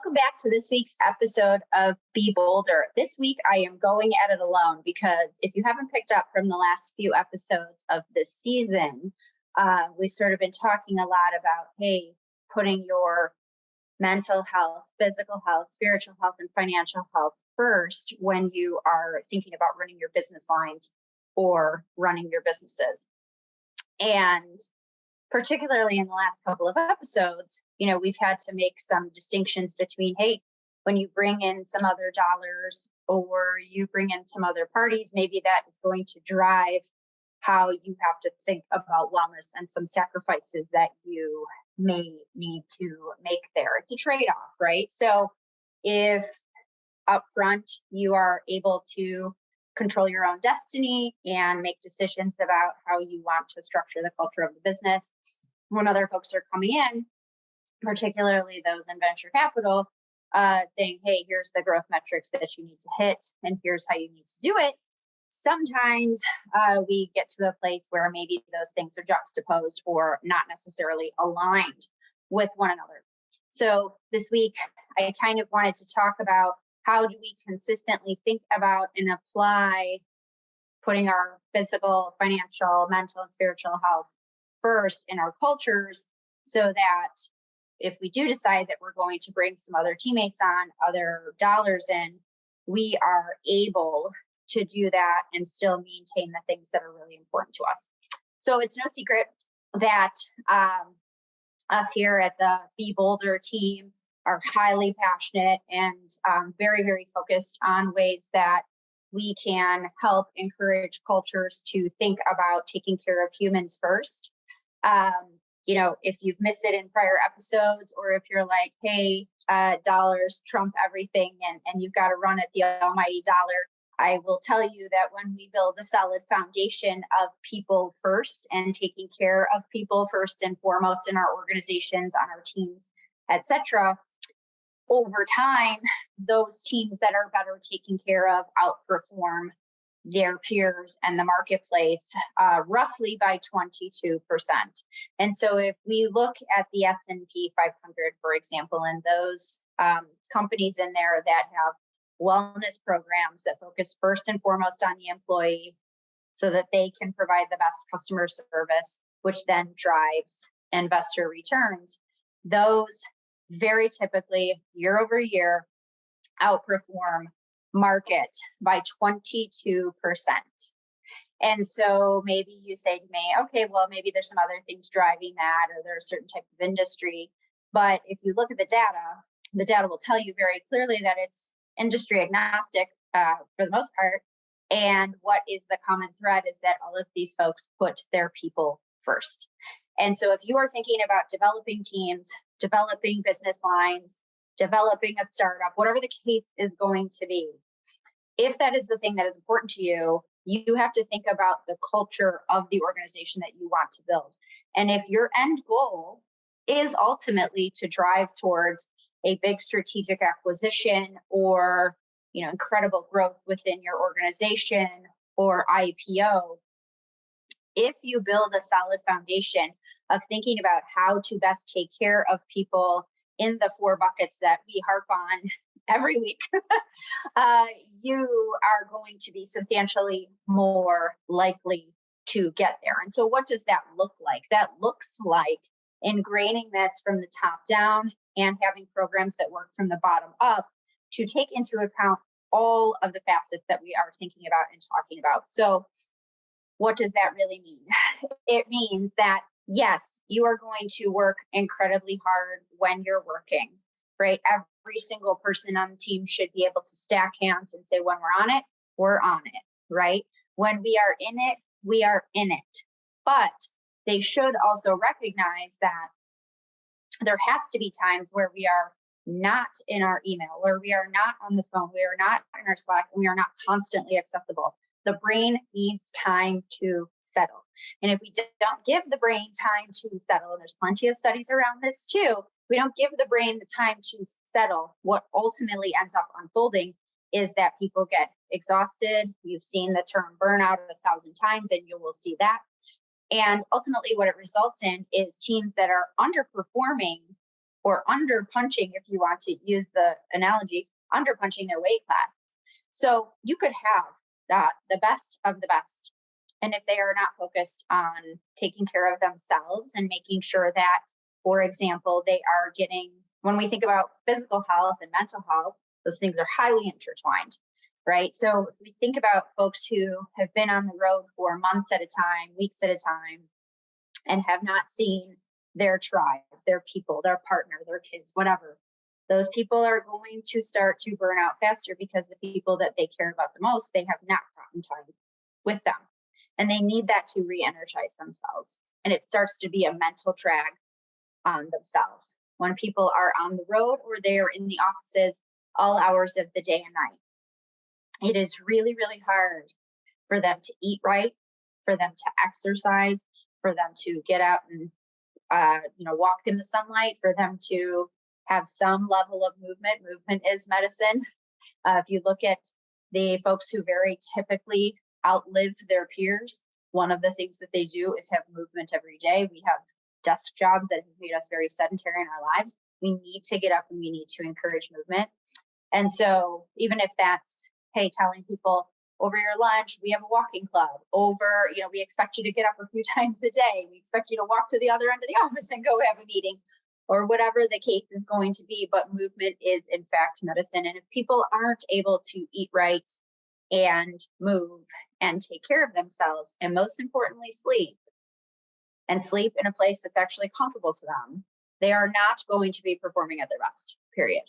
Welcome back to this week's episode of Be Bolder. This week, I am going at it alone because if you haven't picked up from the last few episodes of this season, we've sort of been talking a lot about, hey, putting your mental health, physical health, spiritual health, and financial health first when you are thinking about running your business lines or running your businesses. And particularly in the last couple of episodes, we've had to make some distinctions between, hey, when you bring in some other dollars or you bring in some other parties, maybe that is going to drive how you have to think about wellness and some sacrifices that you may need to make there. It's a trade-off, right? So if upfront you are able to control your own destiny and make decisions about how you want to structure the culture of the business, when other folks are coming in, particularly those in venture capital, saying, hey, here's the growth metrics that you need to hit, and here's how you need to do it. Sometimes we get to a place where maybe those things are juxtaposed or not necessarily aligned with one another. So this week, I kind of wanted to talk about how do we consistently think about and apply putting our physical, financial, mental, and spiritual health first in our cultures, so that if we do decide that we're going to bring some other teammates on, other dollars in, we are able to do that and still maintain the things that are really important to us. So it's no secret that us here at the Be Bolder team are highly passionate and very, very focused on ways that we can help encourage cultures to think about taking care of humans first. If you've missed it in prior episodes, or if you're like, hey, dollars trump everything and you've got to run at the almighty dollar, I will tell you that when we build a solid foundation of people first and taking care of people first and foremost in our organizations, on our teams, etc., over time, those teams that are better taken care of outperform their peers and the marketplace roughly by 22%. And so if we look at the S&P 500, for example, and those companies in there that have wellness programs that focus first and foremost on the employee so that they can provide the best customer service, which then drives investor returns, those very typically year over year outperform market by 22%. And so maybe you say to me, okay, well, maybe there's some other things driving that, or there's a certain type of industry. But if you look at the data will tell you very clearly that it's industry agnostic for the most part. And what is the common thread is that all of these folks put their people first. And so if you are thinking about developing teams, developing business lines, developing a startup, whatever the case is going to be, if that is the thing that is important to you, you have to think about the culture of the organization that you want to build. And if your end goal is ultimately to drive towards a big strategic acquisition or incredible growth within your organization or IPO, if you build a solid foundation of thinking about how to best take care of people in the 4 buckets that we harp on every week, you are going to be substantially more likely to get there. And so what does that look like? That looks like ingraining this from the top down and having programs that work from the bottom up to take into account all of the facets that we are thinking about and talking about. So what does that really mean? It means that, yes, you are going to work incredibly hard when you're working, right? Every single person on the team should be able to stack hands and say, when we're on it, we're on it, right? When we are in it, we are in it. But they should also recognize that there has to be times where we are not in our email, where we are not on the phone, we are not in our Slack, and we are not constantly accessible. The brain needs time to settle. And if we don't give the brain time to settle, and there's plenty of studies around this too, we don't give the brain the time to settle, what ultimately ends up unfolding is that people get exhausted. You've seen the term burnout 1,000 times, and you will see that. And ultimately what it results in is teams that are underperforming or under punching, if you want to use the analogy, under punching their weight class. So you could have the best of the best. And if they are not focused on taking care of themselves and making sure that, for example, they are getting, when we think about physical health and mental health, those things are highly intertwined, right? So if we think about folks who have been on the road for months at a time, weeks at a time, and have not seen their tribe, their people, their partner, their kids, whatever, those people are going to start to burn out faster because the people that they care about the most, they have not gotten time with them. And they need that to re-energize themselves. And it starts to be a mental drag on themselves when people are on the road or they are in the offices all hours of the day and night. It is really, really hard for them to eat right, for them to exercise, for them to get out and walk in the sunlight, for them to have some level of movement. Movement is medicine. If you look at the folks who very typically outlive their peers, one of the things that they do is have movement every day. We have desk jobs that have made us very sedentary in our lives. We need to get up and we need to encourage movement. And so even if that's, hey, telling people over your lunch, we have a walking club, we expect you to get up a few times a day. We expect you to walk to the other end of the office and go have a meeting, or whatever the case is going to be. But movement is in fact medicine. And if people aren't able to eat right and move and take care of themselves, and most importantly, sleep in a place that's actually comfortable to them, they are not going to be performing at their best, period,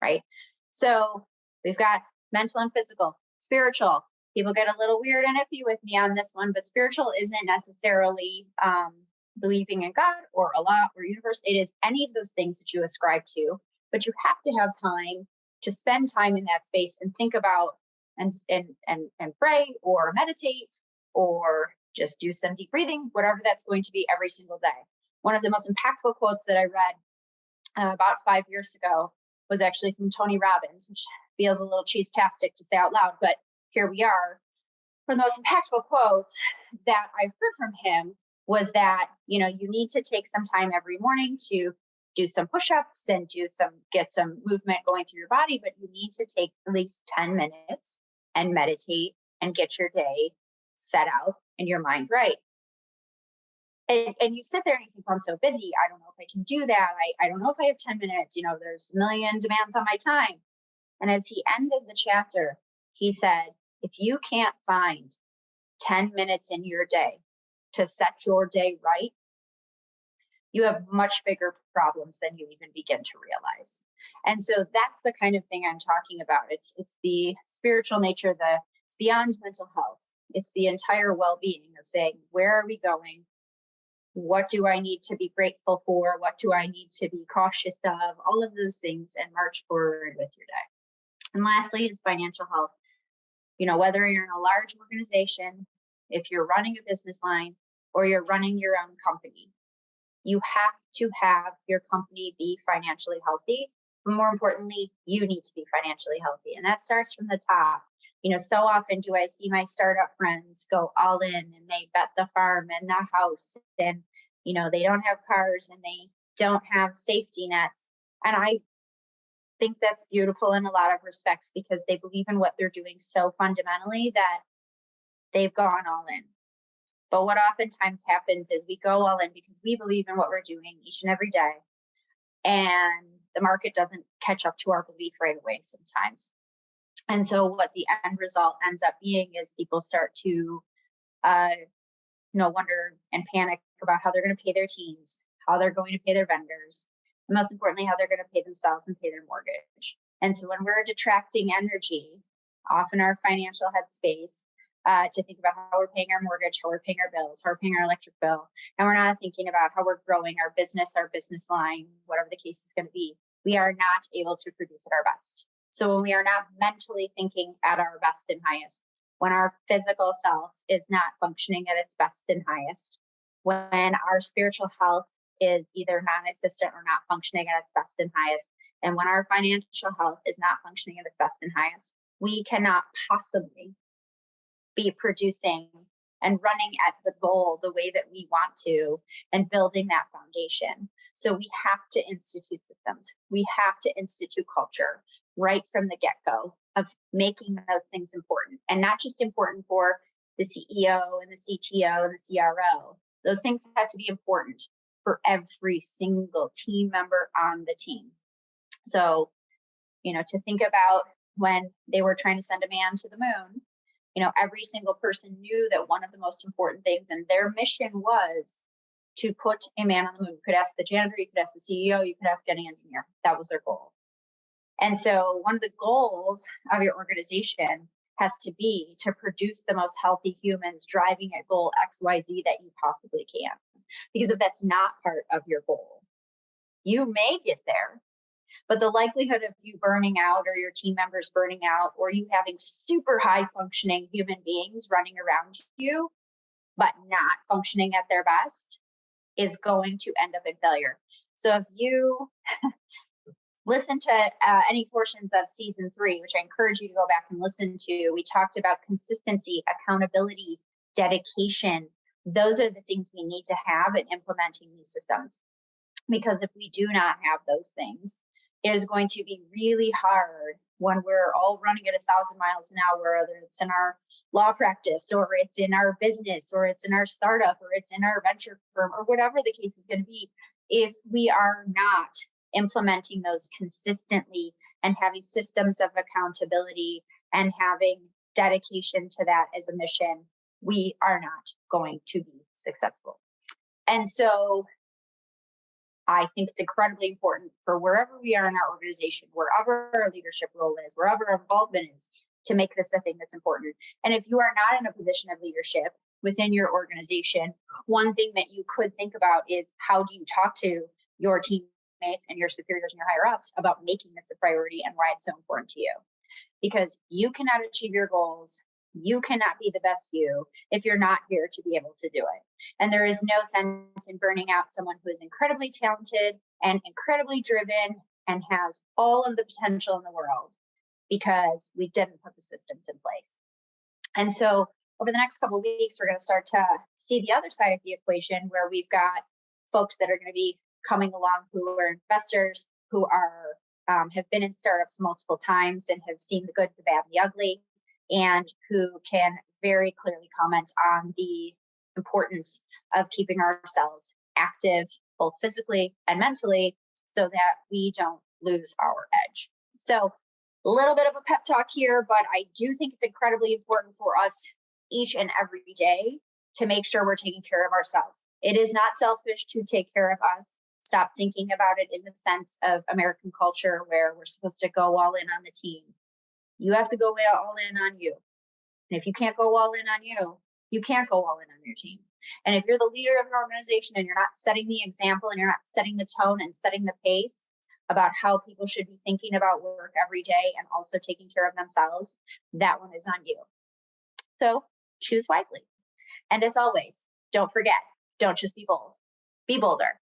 right? So we've got mental and physical, spiritual. People get a little weird and iffy with me on this one, but spiritual isn't necessarily believing in God or Allah or universe. It is any of those things that you ascribe to, but you have to have time to spend time in that space and think about and pray or meditate or just do some deep breathing, whatever that's going to be every single day. One of the most impactful quotes that I read about 5 years ago was actually from Tony Robbins, which feels a little cheese-tastic to say out loud, but here we are. One of the most impactful quotes that I've heard from him was that, you need to take some time every morning to do some push-ups and get some movement going through your body, but you need to take at least 10 minutes and meditate and get your day set out and your mind right. And you sit there and you think, I'm so busy. I don't know if I can do that. I don't know if I have 10 minutes. There's a million demands on my time. And as he ended the chapter, he said, if you can't find 10 minutes in your day to set your day right, you have much bigger problems than you even begin to realize. And so that's the kind of thing I'm talking about. It's the spiritual nature, it's beyond mental health. It's the entire well-being of saying, where are we going? What do I need to be grateful for? What do I need to be cautious of? All of those things, and march forward with your day. And lastly, is financial health. Whether you're in a large organization, if you're running a business line, or you're running your own company, you have to have your company be financially healthy. But more importantly, you need to be financially healthy. And that starts from the top. So often do I see my startup friends go all in and they bet the farm and the house, and, they don't have cars and they don't have safety nets. And I think that's beautiful in a lot of respects because they believe in what they're doing so fundamentally that they've gone all in. But what oftentimes happens is we go all in because we believe in what we're doing each and every day, and the market doesn't catch up to our belief right away sometimes. And so what the end result ends up being is people start to wonder and panic about how they're going to pay their teams, how they're going to pay their vendors, and most importantly, how they're going to pay themselves and pay their mortgage. And so when we're detracting energy off in our financial headspace to think about how we're paying our mortgage, how we're paying our bills, how we're paying our electric bill, and we're not thinking about how we're growing our business line, whatever the case is going to be, we are not able to produce at our best. So when we are not mentally thinking at our best and highest, when our physical self is not functioning at its best and highest, when our spiritual health is either non-existent or not functioning at its best and highest, and when our financial health is not functioning at its best and highest, we cannot possibly be producing and running at the goal the way that we want to and building that foundation. So we have to institute systems. We have to institute culture right from the get-go of making those things important, and not just important for the CEO and the CTO and the CRO. Those things have to be important for every single team member on the team. So, to think about when they were trying to send a man to the moon, every single person knew that one of the most important things and their mission was to put a man on the moon. You could ask the janitor, you could ask the CEO, you could ask any engineer. That was their goal. And so one of the goals of your organization has to be to produce the most healthy humans driving at goal XYZ that you possibly can. Because if that's not part of your goal, you may get there, but the likelihood of you burning out or your team members burning out or you having super high functioning human beings running around you, but not functioning at their best is going to end up in failure. So if you listen to any portions of season 3, which I encourage you to go back and listen to, we talked about consistency, accountability, dedication. Those are the things we need to have in implementing these systems. Because if we do not have those things, it is going to be really hard when we're all running at 1,000 miles an hour, whether it's in our law practice or it's in our business or it's in our startup or it's in our venture firm or whatever the case is going to be. If we are not implementing those consistently and having systems of accountability and having dedication to that as a mission, we are not going to be successful. And so I think it's incredibly important for wherever we are in our organization, wherever our leadership role is, wherever our involvement is, to make this a thing that's important. And if you are not in a position of leadership within your organization, one thing that you could think about is how do you talk to your teammates and your superiors and your higher ups about making this a priority and why it's so important to you. Because you cannot achieve your goals, you cannot be the best you if you're not here to be able to do it. And there is no sense in burning out someone who is incredibly talented and incredibly driven and has all of the potential in the world because we didn't put the systems in place. And so over the next couple of weeks, we're going to start to see the other side of the equation where we've got folks that are going to be coming along who are investors, who are have been in startups multiple times and have seen the good, the bad, the ugly, and who can very clearly comment on the importance of keeping ourselves active, both physically and mentally, so that we don't lose our edge. So a little bit of a pep talk here, but I do think it's incredibly important for us each and every day to make sure we're taking care of ourselves. It is not selfish to take care of us. Stop thinking about it in the sense of American culture where we're supposed to go all in on the team. You have to go all in on you. And if you can't go all in on you, you can't go all in on your team. And if you're the leader of an organization and you're not setting the example and you're not setting the tone and setting the pace about how people should be thinking about work every day and also taking care of themselves, that one is on you. So choose wisely. And as always, don't forget, don't just be bold, be bolder.